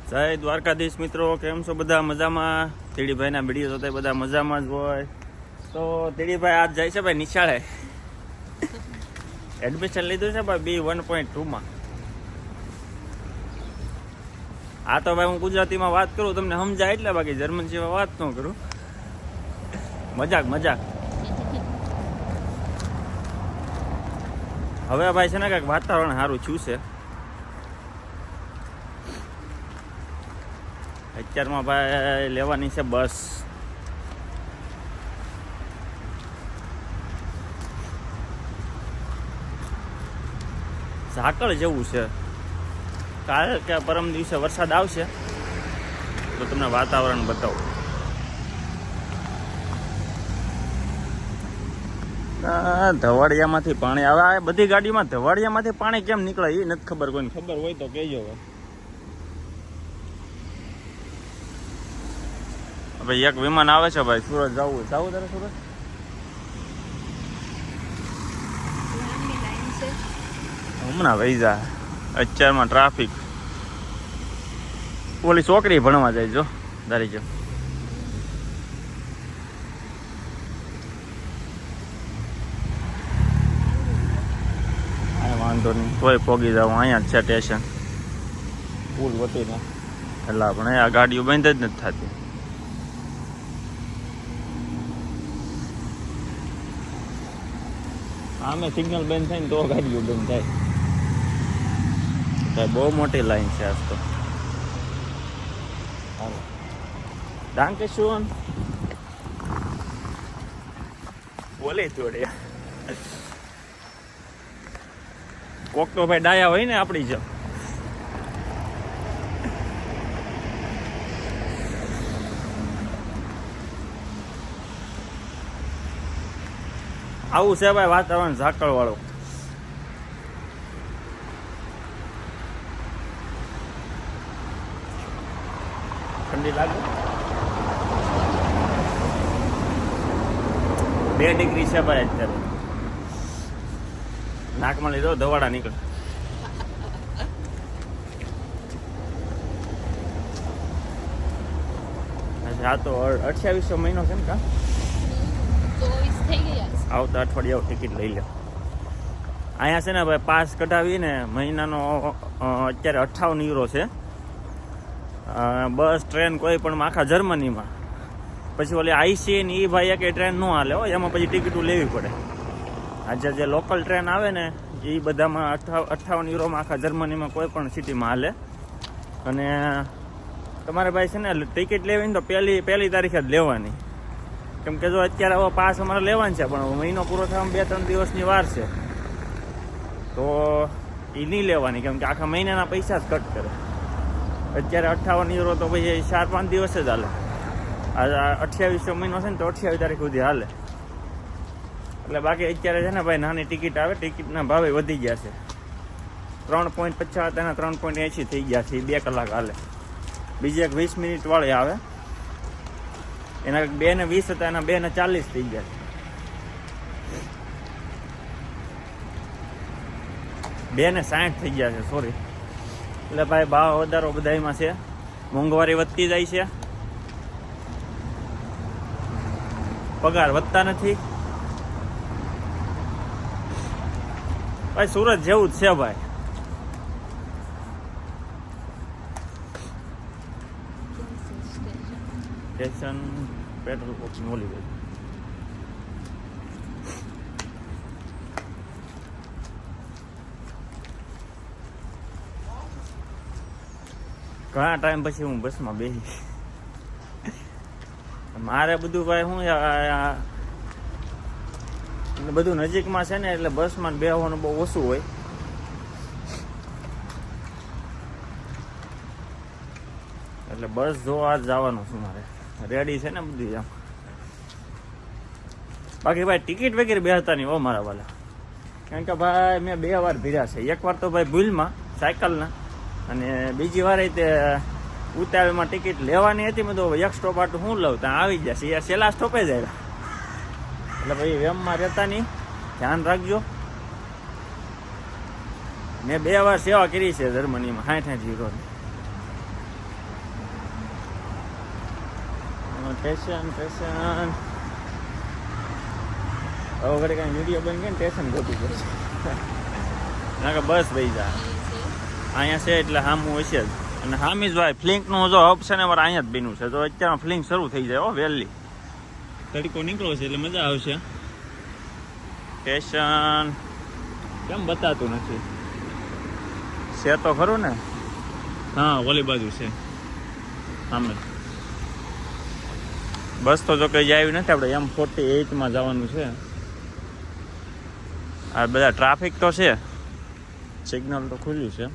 જય દ્વારકાધીશ મિત્રો, કેમ છો બધા? મજામાં? તેડીભાઈના વિડીયો જોતા બધા મજામાં જ હોય. તો તેડીભાઈ આજ જાય છે ભાઈ નિશાળે. એડમિશન લીધું છે ભાઈ B1.2માં. આ તો ભાઈ હું ગુજરાતીમાં વાત કરું તમને સમજાય એટલે, બાકી જર્મન સિવાય વાત ન કરું. મજાક મજાક. હવે ભાઈ છે ને કાંઈક વાતાવરણ સારું થયું છે. અત્યારમાં ભાઈ લેવાની છે બસ. ઝાકળ જેવું છે. કાલે કે પરમ દિવસે વરસાદ આવશે તો તમને વાતાવરણ બતાવું. ધવાડિયામાંથી પાણી આવે. આ બધી ગાડીમાં ધવાડિયામાંથી પાણી કેમ નીકળે એ નથી ખબર. કોઈને ખબર હોય તો કહેજો. ભાઈ એક વિમાન આવે છે ભાઈ. સુરત જવું તારે? સુરત હમણાં વહી જા. અત્યારમાં ટ્રાફિક. ઓલી છોકરી ભણવા જાય જો દારી જો. વાંધો નહીં, તોય પોગી જાવ. અહીંયા જ છે સ્ટેશન. પુલ વટીને એટલે પણ આ ગાડીઓ બંધ જ નથી થતી. આમે સિગ્નલ બંધ થાય ને તો ગાડીઓ બંધ થાય. બહુ મોટી લાઈન છે આજ તો. ડાંકે શું બોલે થોડે કોક તો ભાઈ ડાયા હોય ને આપણી જેમ. આવું છે ભાઈ વાતાવરણ ઝાકળ વાળું. ઠંડી લાગે. 2 ડિગ્રી છે ભાઈ અત્યારે. નાકમાં લીધો ધવાડા નીકળે. આ તો 2800 મહિનો છે ને કા? આવતા અઠવાડિયા ટિકિટ લઈ લે. અહીંયા છે ને ભાઈ પાસ કઢાવીને મહિનાનો અત્યારે 58 યુરો છે. બસ ટ્રેન કોઈ પણ આખા જર્મનીમાં. પછી ઓલી આઈસી ને એ ભાઈ એક ટ્રેન ન હાલે હોય, એમાં પછી ટિકિટો લેવી પડે. આજે જે લોકલ ટ્રેન આવે ને એ બધામાં 58 યુરોમાં આખા જર્મનીમાં કોઈ પણ સિટીમાં હાલે. અને તમારે ભાઈ છે ને ટિકિટ લેવી ને તો પહેલી તારીખે જ લેવાની. કેમ કે જો અત્યારે હવે પાસ અમારે લેવાનું છે પણ મહિનો પૂરો થવામાં 2-3 દિવસની વાર છે, તો એ નહીં લેવાની. કેમ કે આખા મહિનાના પૈસા જ કટ કરે. અત્યારે 58 યુરો તો પછી 4-5 દિવસ જ હાલે. આ 2800 મહિનો છે ને તો 28 તારીખ સુધી હાલે. એટલે બાકી અત્યારે છે ને ભાઈ નાની ટિકિટ આવે. ટિકિટના ભાવે વધી ગયા છે. 3.50 હતા એના 3.80 થઈ ગયા છે. 2 કલાક હાલે. બીજી એક 20 મિનિટ વાળી આવે. એના 2:20 હતા એના 2:40 થઈ ગયા. 2:60 થઈ ગયા છે. સોરી. એટલે ભાઈ ભાવ વધારો બધામાં છે. મોંઘવારી વધતી જાય છે. પગાર વધતા નથી. ભાઈ સુરત જેવું જ છે ભાઈ. સ્ટેશન પેટ્રોલ પંપની ઓલી ગઈ. ઘણા ટાઈમ પછી હું બસમાં બેસી. મારે બધું ભાઈ શું એટલે બધું નજીકમાં છે ને એટલે બસમાં બેસવાનું બહુ ઓછું હોય. એટલે બસ જોવા જવાનું છું મારે. રેડી છે ને બધું એમ. બાકી ભાઈ ટિકિટ વગેરે બેસતા નહીં હો મારા વાલા. કારણ કે ભાઈ મેં 2 વાર ભીર્યા છે. એક વાર તો ભાઈ ભૂલમાં સાયકલના, અને બીજી વાર તે ઉતાવળમાં ટિકિટ લેવાની હતી. મેં તો એક સ્ટોપ આટલું શું લઉં, ત્યાં આવી જશે. યાર છેલ્લા સ્ટોપે જ આવ્યા. એટલે ભાઈ વેમમાં રહેતા નહીં, ધ્યાન રાખજો. મેં 2 વાર સેવા કરી છે જર્મનીમાં 60 યુરોની. સ્ટેશન સ્ટેશન હવે ઘરે કાંઈ વિડીયો બની ગયો ને સ્ટેશન ગોતું પડશે ના કે બસ ભાઈ જા અહીંયા છે એટલે સામું હશે જ અને સામી જ ભાઈ ફ્લિંકનું જો હબ છે ને મારે અહીંયા જ બન્યું છે તો અત્યારમાં ફ્લિંક શરૂ થઈ જાય હો વહેલી તડકો નીકળો છે એટલે મજા આવશે સ્ટેશન કેમ બતાતું નથી છે તો ખરું ને હા ઓલી બાજુ છે સામે બસ તો જો કંઈ આવી નથી આપણે M48માં જવાનું છે આ બધા ટ્રાફિક તો છે સિગ્નલ તો ખુલ્યું છે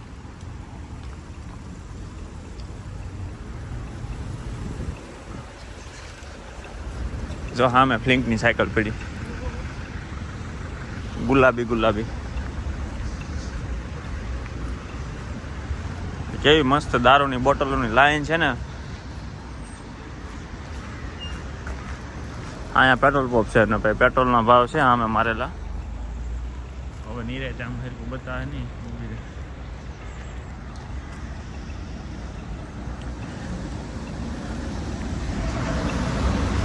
જો હા મેં ફ્લિંકની સાયકલ પડી ગુલાબી ગુલાબી કેવી મસ્ત દારૂની બોટલોની લાઈન છે ને અહીંયા પેટ્રોલ પંપ છે ને ભાઈ પેટ્રોલના ભાવ છે હા મેં મારેલા હવે નીરે આમ હરકું બતાવે નહીં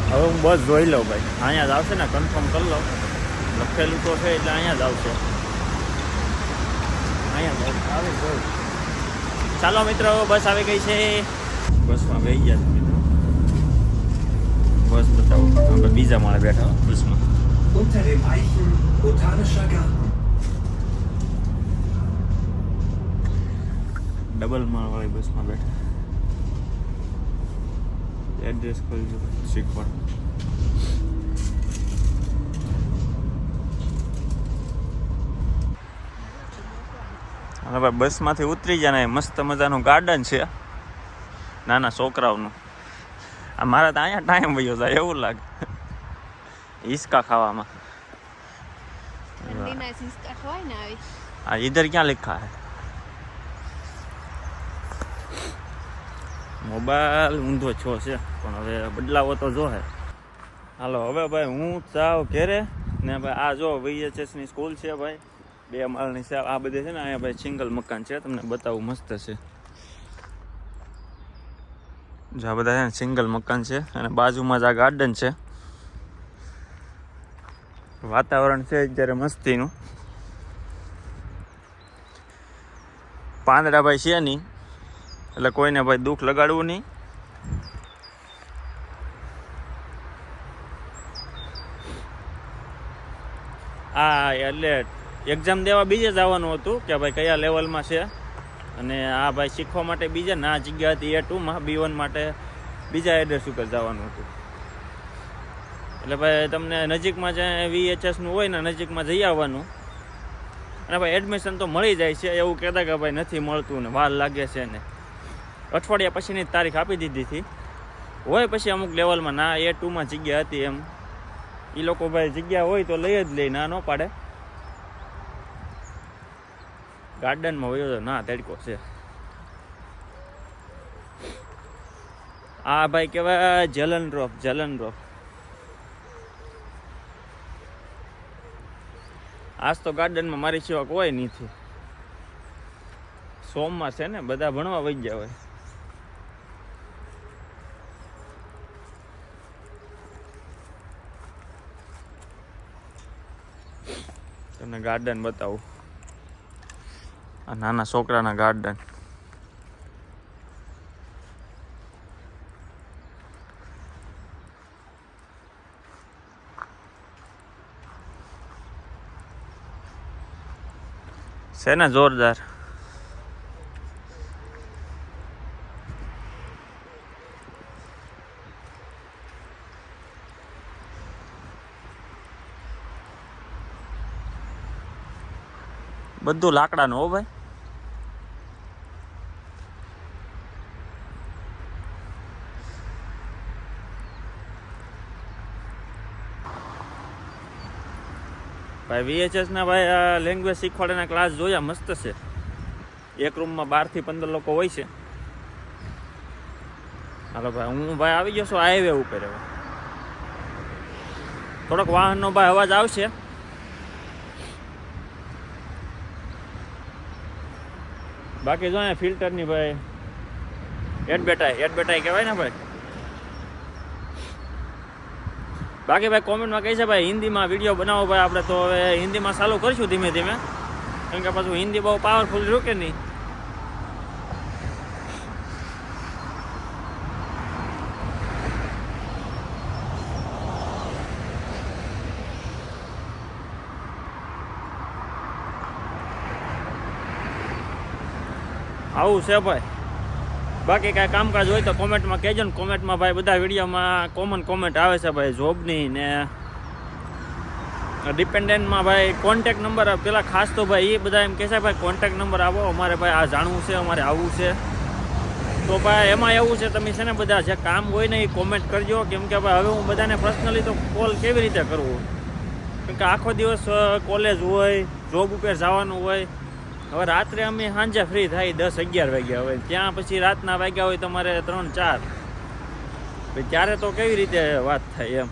હવે હું બસ જોઈ લઉં ભાઈ અહીંયા જ આવશે ને કન્ફર્મ કરી લઉં લખેલું તો છે એટલે અહીંયા જ આવશે અહીંયા જ આવે જોયું ચાલો મિત્રો બસ આવી ગઈ છે બસમાં બેસી ગયા છે મિત્રો બસ બતાવો આપણે બીજા માળે બેઠા બસમાં Unter dem Eichen botanischer Garten. Double માળવાળી બસમાં બેઠા એડ્રેસ ખોલજો શીખવાડ હવે ભાઈ બસમાંથી ઉતરી જાય ને મસ્ત મજાનું ગાર્ડન છે નાના છોકરાઓનું આ મારા તો અહીંયા ટાઈમ વયો જાય એવું લાગે હિસકા ખાવામાં હા ઇધર ક્યાં लिखा है મોબાઈલ ઊંધો છો છે પણ હવે બદલાવો તો જો હે હાલો હવે ભાઈ હું જાઉં ઘેરે ને ભાઈ આ જો VHS ની સ્કૂલ છે ભાઈ 2 માળની છે આ બધે છે ને અહીંયા ભાઈ સિંગલ મકાન છે તમને બતાવું મસ્ત છે જો આ બધા છે ને સિંગલ મકાન છે અને બાજુમાં જ આ ગાર્ડન છે વાતાવરણ છે અત્યારે મસ્તીનું પાંદડા ભાઈ છે નહીં એટલે કોઈને ભાઈ દુઃખ લગાડવું નહીં આ એટલે એક્ઝામ દેવા બીજે જવાનું હતું કે ભાઈ કયા લેવલમાં છે અને આ ભાઈ શીખવા માટે બીજા ના જગ્યા હતી A2માં B1 માટે બીજા એડ્રેસ ઉપર જવાનું હતું એટલે ભાઈ તમને નજીકમાં જ્યાં VHSનું હોય ને નજીકમાં જઈ આવવાનું અને ભાઈ એડમિશન તો મળી જાય છે એવું કહેતા કે ભાઈ નથી મળતું ને વાર લાગે છે ને અઠવાડિયા પછીની તારીખ આપી દીધી હતી હોય પછી અમુક લેવલમાં ના A2માં જગ્યા હતી એમ એ લોકો ભાઈ જગ્યા હોય તો લઈ જ લે ના ન પાડે ગાર્ડનમાં હોય તો ના તડકો છે આ ભાઈ કહેવાય જલન રોપ આજ તો ગાર્ડનમાં મારી સિવાય કોઈ નથી સોમવાર છે ને બધા ભણવા વહી ગયા હોય તમને ગાર્ડન બતાવું આ નાના છોકરાના ગાર્ડન છે ને જોરદાર બધું લાકડાનું હો ભાઈ ભાઈ VHS ના ભાઈ આ લેંગ્વેજ શીખવાડવાના ક્લાસ જોયા મસ્ત છે એક રૂમમાં 12 થી 15 લોકો હોય છે હાલો ભાઈ હું ભાઈ આવી ગયો છું હાઈવે ઉપર હવે થોડોક વાહનનો ભાઈ અવાજ આવશે બાકી જો અહીંયા ફિલ્ટરની ભાઈ એડ બેટાઈ કહેવાય ને ભાઈ બાકી ભાઈ કોમેન્ટમાં કહે છે ભાઈ હિન્દીમાં વિડીયો બનાવો ભાઈ, આપણે તો હવે હિન્દીમાં ચાલુ કરીશું ધીમે ધીમે, કેમ કે પાછું હિન્દી બહુ પાવરફુલ રહ્યું કે નહીં. આવું છે ભાઈ. બાકી કાંઈ કામકાજ હોય તો કોમેન્ટમાં કહેજો ને. કોમેન્ટમાં ભાઈ બધા વિડીયોમાં કોમન કોમેન્ટ આવે છે ભાઈ જોબની ને ડિપેન્ડન્ટમાં ભાઈ કોન્ટેક નંબર પેલા ખાસ તો ભાઈ એ બધા એમ કહે છે ભાઈ કોન્ટેક નંબર આપો, અમારે ભાઈ આ જાણવું છે, અમારે આવવું છે. તો ભાઈ એમાં એવું છે તમે છે ને બધા જે કામ હોય ને એ કોમેન્ટ કરજો, કેમ કે ભાઈ હવે હું બધાને પર્સનલી તો કોલ કેવી રીતે કરવું, કેમ કે આખો દિવસ કોલેજ હોય, જોબ ઉપર જવાનું હોય. હવે રાત્રે અમે સાંજે ફ્રી થાય 10-11 વાગ્યા હોય, ત્યાં પછી રાતના વાગ્યા હોય તમારે 3-4, ત્યારે તો કેવી રીતે વાત થાય એમ.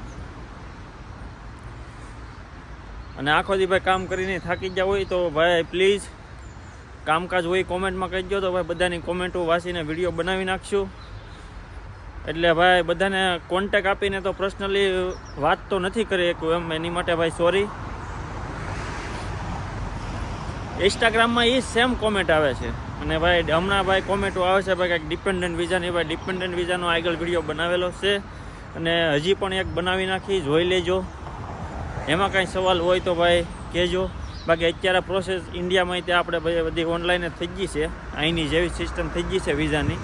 અને આખો દી ભાઈ કામ કરીને થાકી ગયા હોય તો ભાઈ પ્લીઝ કામકાજ હોય કોમેન્ટમાં કહેજો, તો ભાઈ બધાની કોમેન્ટો વાંચીને વિડીયો બનાવી નાખશું. એટલે ભાઈ બધાને કોન્ટેક આપીને તો પર્સનલી વાત તો નથી કરી શકું એમ, એની માટે ભાઈ સોરી. ઇન્સ્ટાગ્રામમાં એ સેમ કોમેન્ટ આવે છે, અને ભાઈ હમણાં ભાઈ કોમેન્ટો આવે છે ભાઈ કંઈક ડિપેન્ડન્ટ વિઝાની. ભાઈ ડિપેન્ડન્ટ વિઝાનો આગળ વિડીયો બનાવેલો છે અને હજી પણ એક બનાવી નાખી, જોઈ લેજો. એમાં કાંઈ સવાલ હોય તો ભાઈ કહેજો. બાકી અત્યારે પ્રોસેસ ઇન્ડિયામાં ત્યાં આપણે ભાઈ બધી ઓનલાઈન જ થઈ ગઈ છે, અહીંની જેવી સિસ્ટમ થઈ ગઈ છે વિઝાની.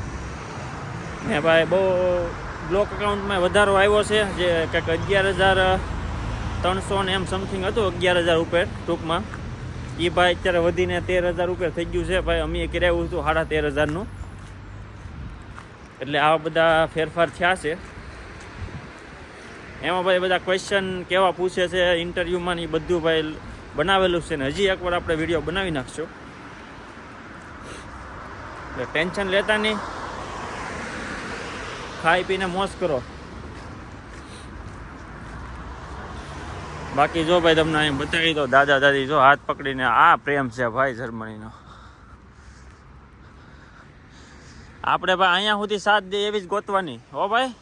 ને ભાઈ બહુ બ્લોક અકાઉન્ટમાં વધારો આવ્યો છે, જે કંઈક 11,300 ને એમ સમથિંગ હતું, 11,000 ઉપર ટૂંકમાં. એ ભાઈ અત્યારે વધીને 13,000 ઉપર થઈ ગયું છે ભાઈ. અમે કરાવ્યું હતું 13,500 એટલે આવા બધા ફેરફાર થયા છે. એમાં ભાઈ બધા ક્વેશ્ચન કેવા પૂછે છે ઇન્ટરવ્યૂમાં ને એ બધું ભાઈ બનાવેલું છે, ને હજી એકવાર આપણે વિડીયો બનાવી નાખશું. એટલે ટેન્શન લેતા નહીં, ખાઈ પીને મોજ કરો. બાકી જો ભાઈ તમને અહીં બતાવી દો, દાદા દાદી જો હાથ પકડીને, આ પ્રેમ છે ભાઈ જર્મનીનો. આપણે ભાઈ અહીંયા સુધી સાથ દે એવી જ ગોતવાની હો ભાઈ.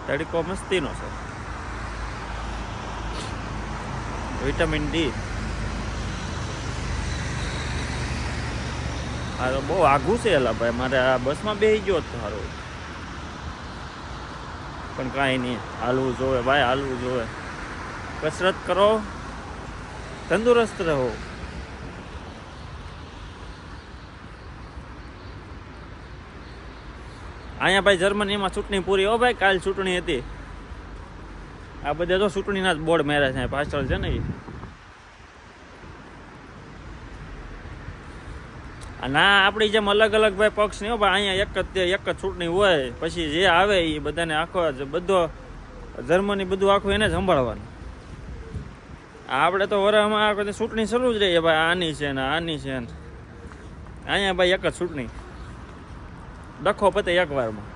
તડકો મસ્તીનો છે, વિટામિન ડી. હા તો બહુ આઘું છે એલા ભાઈ, મારે આ બસમાં બેસી ગયો તો સારું, પણ કાંઈ નહીં, હાલવું જોવે ભાઈ, હાલવું જોવે. કસરત કરો, તંદુરસ્ત રહો. અહીંયા ભાઈ જર્મનીમાં ચૂંટણી પૂરી હો ભાઈ, કાલ ચૂંટણી હતી. આ બધા તો ચૂંટણીના જ બોર્ડ માર્યા છે પાછળ છે ને એ. ના આપણી જેમ અલગ અલગ ભાઈ પક્ષ નહીં હો ભાઈ, અહીંયા એક જ ચૂંટણી હોય, પછી જે આવે એ બધાને આખો બધો જર્મની બધું આખું એને જ સંભાળવાનું. આપણે તો વરામાં આખો ચૂંટણી શરૂ જ રહીએ ભાઈ, આની છે ને આની છે ને. અહીંયા ભાઈ એક જ ચૂંટણી, ડખો પતે એક વારમાં.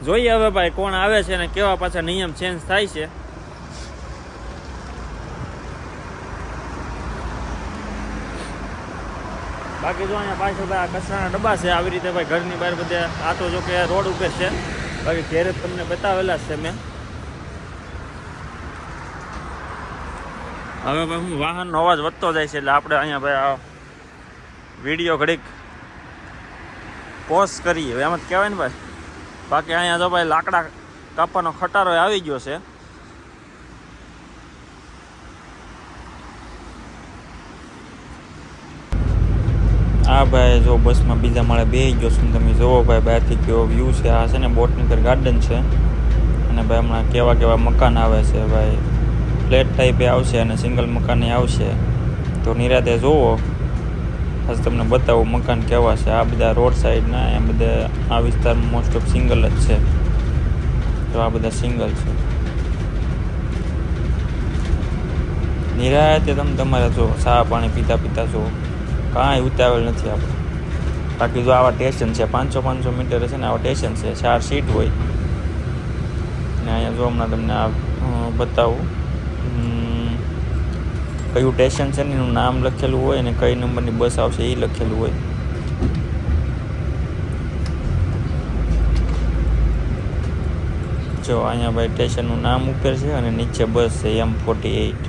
જોઈએ હવે ભાઈ કોણ આવે છે ને કેવા પાછા નિયમ ચેન્જ થાય છે. બાકી જો અહીંયા પાછળ ભાઈ આ કચરાના ડબ્બા છે આવી રીતે ભાઈ ઘરની બહાર બધે. આ તો જો કે રોડ ઉપર છે, બાકી ઘેરે તમને બતાવેલા છે મેં. હવે ભાઈ હું વાહનનો અવાજ વધતો જાય છે એટલે આપણે અહીંયા ભાઈ આ વિડીયો ઘડીક પોઝ કરીએ એમ જ કહેવાય ને ભાઈ. બાકી અહીંયા તો ભાઈ લાકડા કાપવાનો ખટારો આવી ગયો છે. આ ભાઈ જો બસમાં બીજા માળે બેસી ગયો છું, તમે જોવો ભાઈ બહારથી કેવો વ્યૂ છે. આ છે ને બોટનીકર ગાર્ડન છે, અને ભાઈ હમણાં કેવા કેવા મકાન આવે છે ભાઈ. ફ્લેટ ટાઈપે આવશે અને સિંગલ મકાને આવશે, તો નિરાતે જોવો. આજ તમને બતાવું મકાન કેવા છે. આ બધા રોડ સાઈડના, એમ બધા આ વિસ્તારમાં મોસ્ટ ઓફ સિંગલ જ છે. તો આ બધા સિંગલ છે. નિરાતે તમે તમારે જો ચા પાણી પીતા પીતા જો, કાંઈ ઉતાવળ નથી આપણે. બાકી જો આવા સ્ટેશન છે 500 મીટર છે ને આવા સ્ટેશન છે 4 સીટ હોય ને અહીંયા જો હમણાં તમને આ બતાવું કયું સ્ટેશન છે ને એનું નામ લખેલું હોય અને કઈ નંબરની બસ આવશે એ લખેલું હોય. જો અહીંયા ભાઈ સ્ટેશનનું નામ ઉપર છે અને નીચે બસ છે M48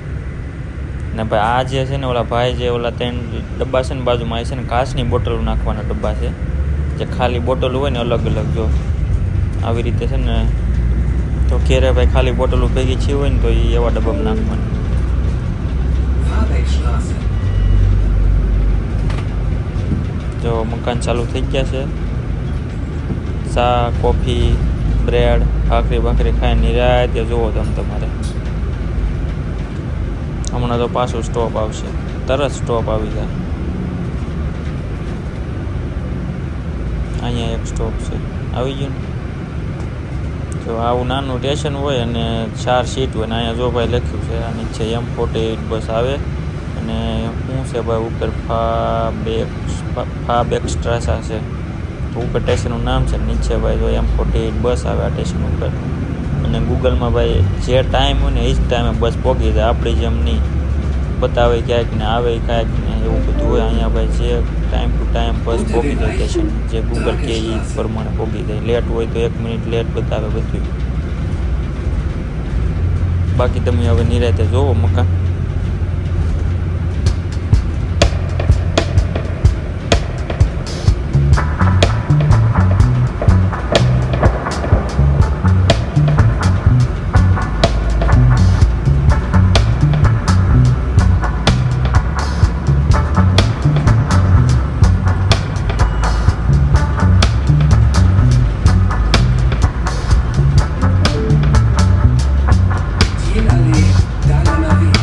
ને ભાઈ આ જે છે ને ઓલા ભાઈ જે ઓલા 3 ડબ્બા છે ને બાજુમાં છે ને કાચની બોટલો નાખવાના ડબ્બા છે જે ખાલી બોટલ હોય ને અલગ અલગ જો આવી રીતે છે ને તો ઘેરે ભાઈ ખાલી બોટલો ભેગી છી હોય ને તો એ એવા ડબ્બામાં નાખવાની. Fahrbeckstraße. જો મકાન ચાલુ થઈ ગયા છે. ચા કોફી બ્રેડ ભાખરી ખાઈને નિરાતે જુઓ તમે તમારે. હમણાં તો પાછું સ્ટોપ આવશે તરત સ્ટોપ આવી જાય. અહીંયા એક સ્ટોપ છે આવી ગયું ને. જો આવું નાનું સ્ટેશન હોય અને 4 સીટ હોય ને અહીંયા જો ભાઈ લખ્યું છે આ નીચે M48 બસ આવે અને શું છે ભાઈ ઉપર ફાબેકસ્ટ્રાસા છે તો ઉપર સ્ટેશનનું નામ છે નીચે ભાઈ જો M48 બસ આવે આ સ્ટેશન ઉપર અને ગૂગલમાં ભાઈ જે ટાઈમ હોય ને એ જ ટાઈમે બસ પહોંચી જાય આપણી જેમ નહીં બતાવે ક્યાંક ને આવે ક્યાંક ને એવું બધું હોય. અહીંયા ભાઈ જે ટાઈમ ટુ ટાઈમ બસ પહોંચી જાય સ્ટેશન જે ગૂગલ કે એ પ્રમાણે પહોંચી જાય. લેટ હોય તો 1 મિનિટ લેટ બતાવે બધું. બાકી તમે હવે નિરાતે જોવો મકાન. Zielallee, Dahlner Weg.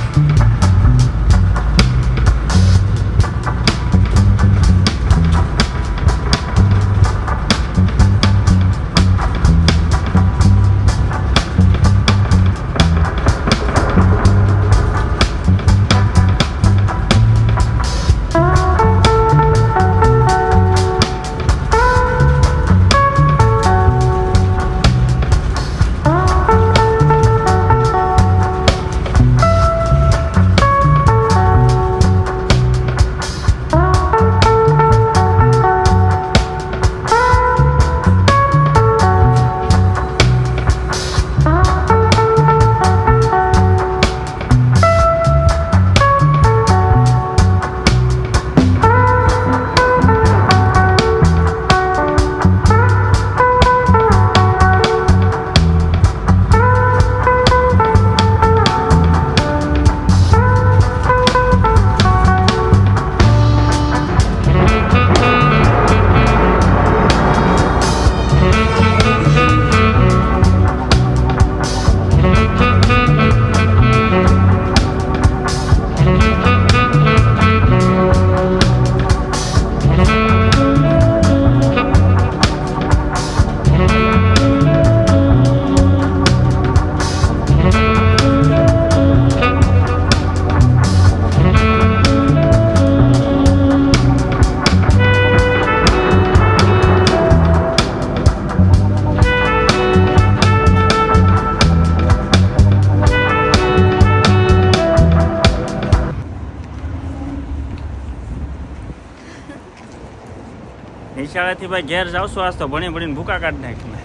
નિશાળેથી ભાઈ ઘેર જાવશું આજ તો ભણીને ભૂકા કાઢી નાખીને.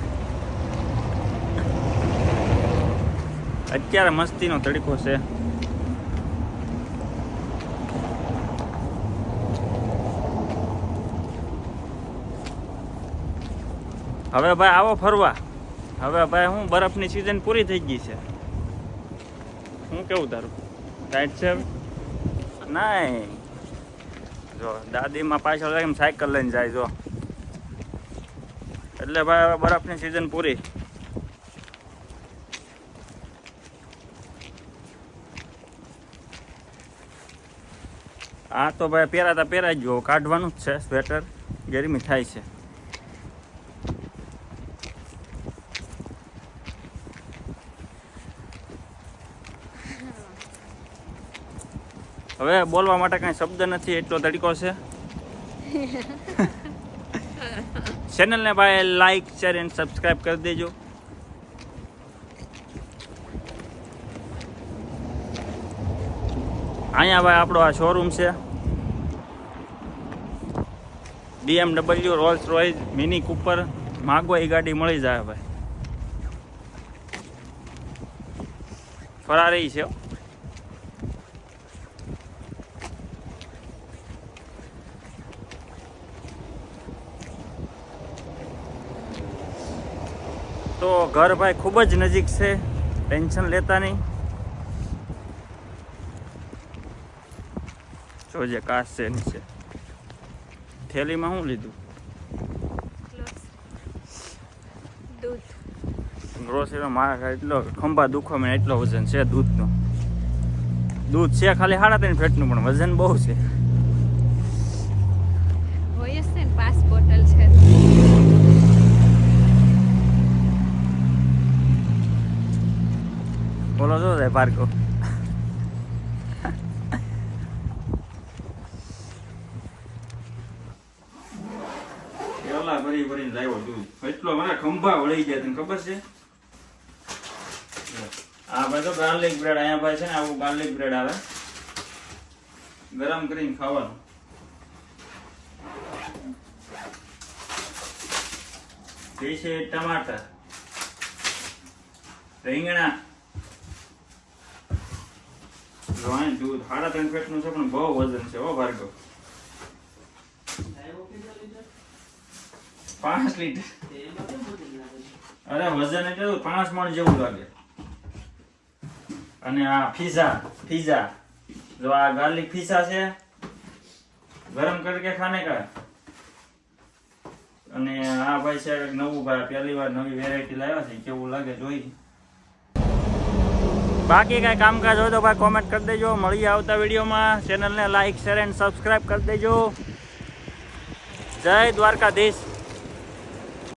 અત્યારે મસ્તીનો તડકો છે. હવે ભાઈ આવો ફરવા. હવે ભાઈ હું બરફની સિઝન પૂરી થઈ ગઈ છે. શું કેવું તારું ટાઈટ છે નાઈ? જો દાદીમાં પાછળ એમ સાયકલ લઈને જાય જો એટલે ભાઈ હવે બરફની સિઝન પૂરી. આ તો ભાઈ પહેરાઈ ગયો કાઢવાનું જ છે સ્વેટર ગરમી થાય છે. હવે બોલવા માટે કાંઈ શબ્દ નથી એટલો તડકો છે. ચેનલને ભાઈ લાઈક શેર એન્ડ સબસ્ક્રાઇબ કરી દેજો. અહીંયા ભાઈ આપણો આ શોરૂમ છે. BMW, Rolls Royce, mini Cooper માગો એ ગાડી મળી જાય ભાઈ. ફરારી છે. તો ઘર ભાઈ ખૂબ જ નજીક છે, ટેન્શન લેતા નહીં. જોજે કાચ છે નીચે. થેલીમાં શું લીધું? દૂધ. ગ્રોસરીમાં મારા એટલો ખંભા દુખો મને એટલો વજન છે દૂધનો. દૂધ છે ખાલી 3.5 ફેટનું પણ વજન બહુ છે. હોય જ છે ને, 5 બોટલ છે. બોલો શું થાય પાર્કો? કેવલા ભરી ભરીને લાવ્યો દૂધ. એટલો મારા ખંભા વળી ગયા, તને ખબર છે? આ ભાઈ તો ગાર્લિક બ્રેડ અહીંયા ભાઈ છે ને, આવું ગાર્લિક બ્રેડ આવે, ગરમ કરીને ખાવાનું. એ છે ટમાટર, રીંગણા, જોઈને દૂધ 3.5 ફેટનું છે પણ બહુ વજન છે. હો ભાર્ગવ, 5 લીટર. અરે વજન એટલે 5 મણ જેવું લાગે. અને આ ફીઝા જો આ ગાર્લિક ફીઝા છે, ગરમ કરકે ખાને કા. અને આ ભાઈ છે નવું ભાઈ, પહેલી વાર નવી વેરાયટી લાવ્યા છે, કેવું લાગે જોઈ. બાકી કાંઈ કામકાજ હોય તો ભાઈ કોમેન્ટ કરી દેજો. મળીએ આવતા વિડીયોમાં. ચેનલને લાઈક શેર એન્ડ સબસ્ક્રાઈબ કરી દેજો. જય દ્વારકાધીશ.